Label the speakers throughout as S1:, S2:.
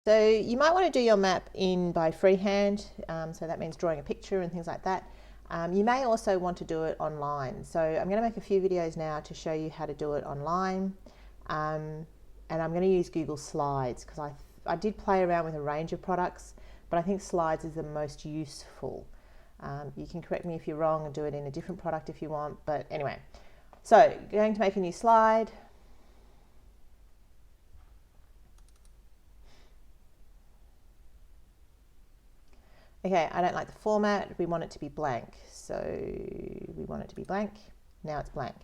S1: So you might want to do your map in by freehand, so that means drawing a picture and things like that. You may also want to do it online. So I'm going to make a few videos now to show you how to do it online. And I'm going to use Google Slides because I did play around with a range of products, but I think Slides is the most useful. You can correct me if you're wrong and do it in a different product if you want, but anyway. So going to make a new slide. Okay, I don't like the format. We want it to be blank. So we want it to be blank. Now it's blank.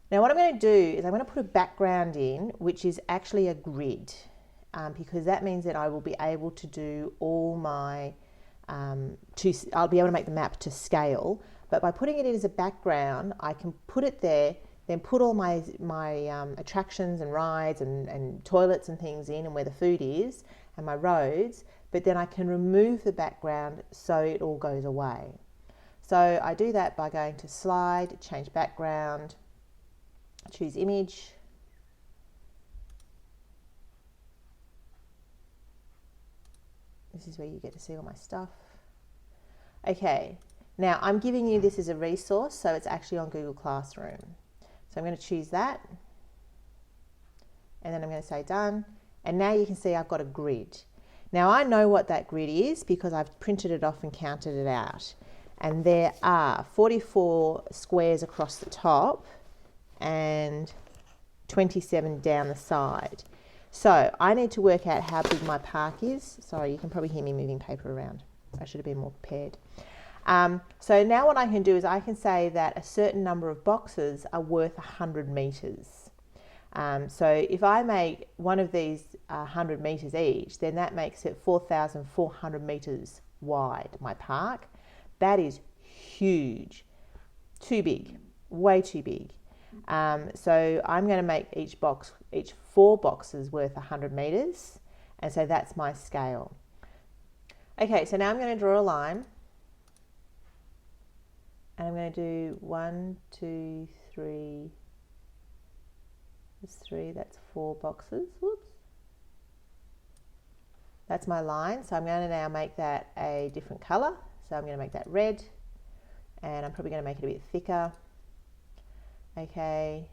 S1: Now what I'm going to do is I'm going to put a background in, which is actually a grid, because that means that I will be able to do all my, I'll be able to make the map to scale. But by putting it in as a background, I can put it there, then put all my attractions and rides and toilets and things in and where the food is and my roads, but then I can remove the background so it all goes away. So I do that by going to Slide, change background, choose image. This is where you get to see all my stuff. Okay, now I'm giving you this as a resource, so it's actually on Google Classroom. So I'm going to choose that, and then I'm going to say done, and now you can see I've got a grid. Now I know what that grid is because I've printed it off and counted it out, and there are 44 squares across the top and 27 down the side. So I need to work out how big my park is. Sorry, you can probably hear me moving paper around. I should have been more prepared. So now what I can do is I can say that a certain number of boxes are worth 100 metres. So if I make one of these 100 metres each, then that makes it 4,400 metres wide, my park. That is huge. Too big. Way too big. So I'm going to make each 4 boxes worth 100 metres, and so that's my scale. Okay, so now I'm going to draw a line, and I'm going to do 1, 2, 3. There's 3, that's 4 boxes. Whoops. That's my line, so I'm going to now make that a different colour. So I'm going to make that red, and I'm probably going to make it a bit thicker. Okay,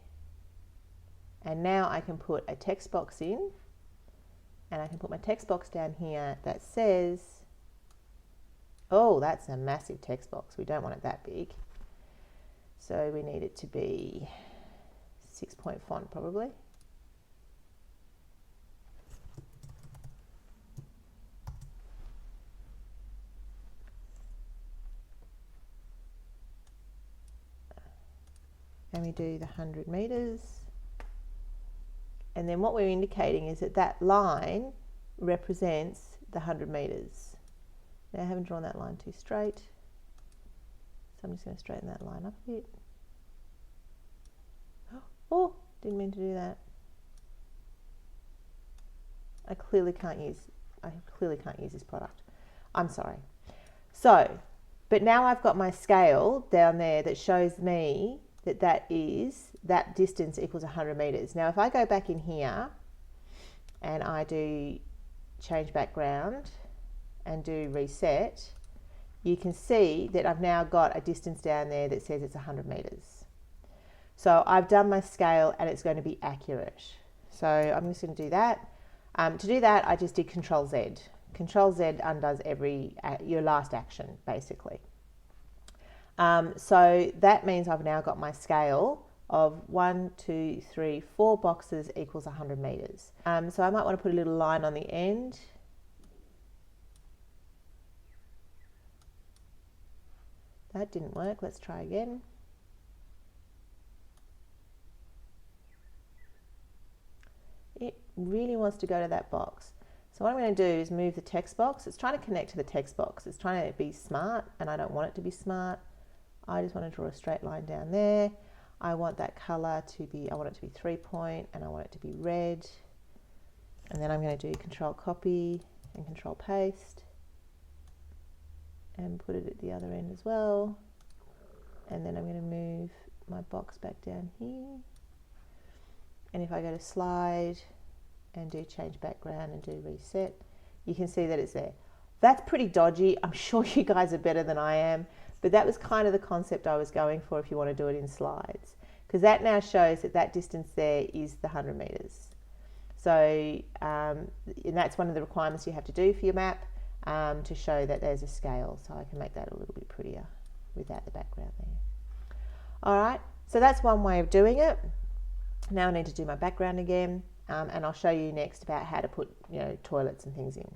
S1: and now I can put a text box in, and I can put my text box down here that says, oh, that's a massive text box. We don't want it that big. So we need it to be 6-point font probably. And we do the 100 metres. And then what we're indicating is that that line represents the 100 metres. Now I haven't drawn that line too straight, so I'm just going to straighten that line up a bit. Oh, didn't mean to do that. I clearly can't use this product. I'm sorry. So, but now I've got my scale down there that shows me that that distance equals 100 metres. Now if I go back in here and I do change background and do reset, you can see that I've now got a distance down there that says it's 100 metres. So I've done my scale and it's going to be accurate. So I'm just going to do that. To do that, I just did Control Z. Control Z undoes your last action, basically. So that means I've now got my scale of 1, 2, 3, 4 boxes equals 100 metres. So I might want to put a little line on the end. That didn't work. Let's try again. It really wants to go to that box. So what I'm going to do is move the text box. It's trying to connect to the text box. It's trying to be smart, and I don't want it to be smart. I just want to draw a straight line down there. I want that colour to be, I want it to be 3-point, and I want it to be red. And then I'm going to do Control Copy and Control Paste and put it at the other end as well. And then I'm going to move my box back down here. And if I go to Slide and do change background and do reset, you can see that it's there. That's pretty dodgy. I'm sure you guys are better than I am, but that was kind of the concept I was going for if you want to do it in slides, because that now shows that that distance there is the 100 meters. So, and that's one of the requirements you have to do for your map, to show that there's a scale. So I can make that a little bit prettier without the background there. All right, so that's one way of doing it. Now I need to do my background again, and I'll show you next about how to put, toilets and things in.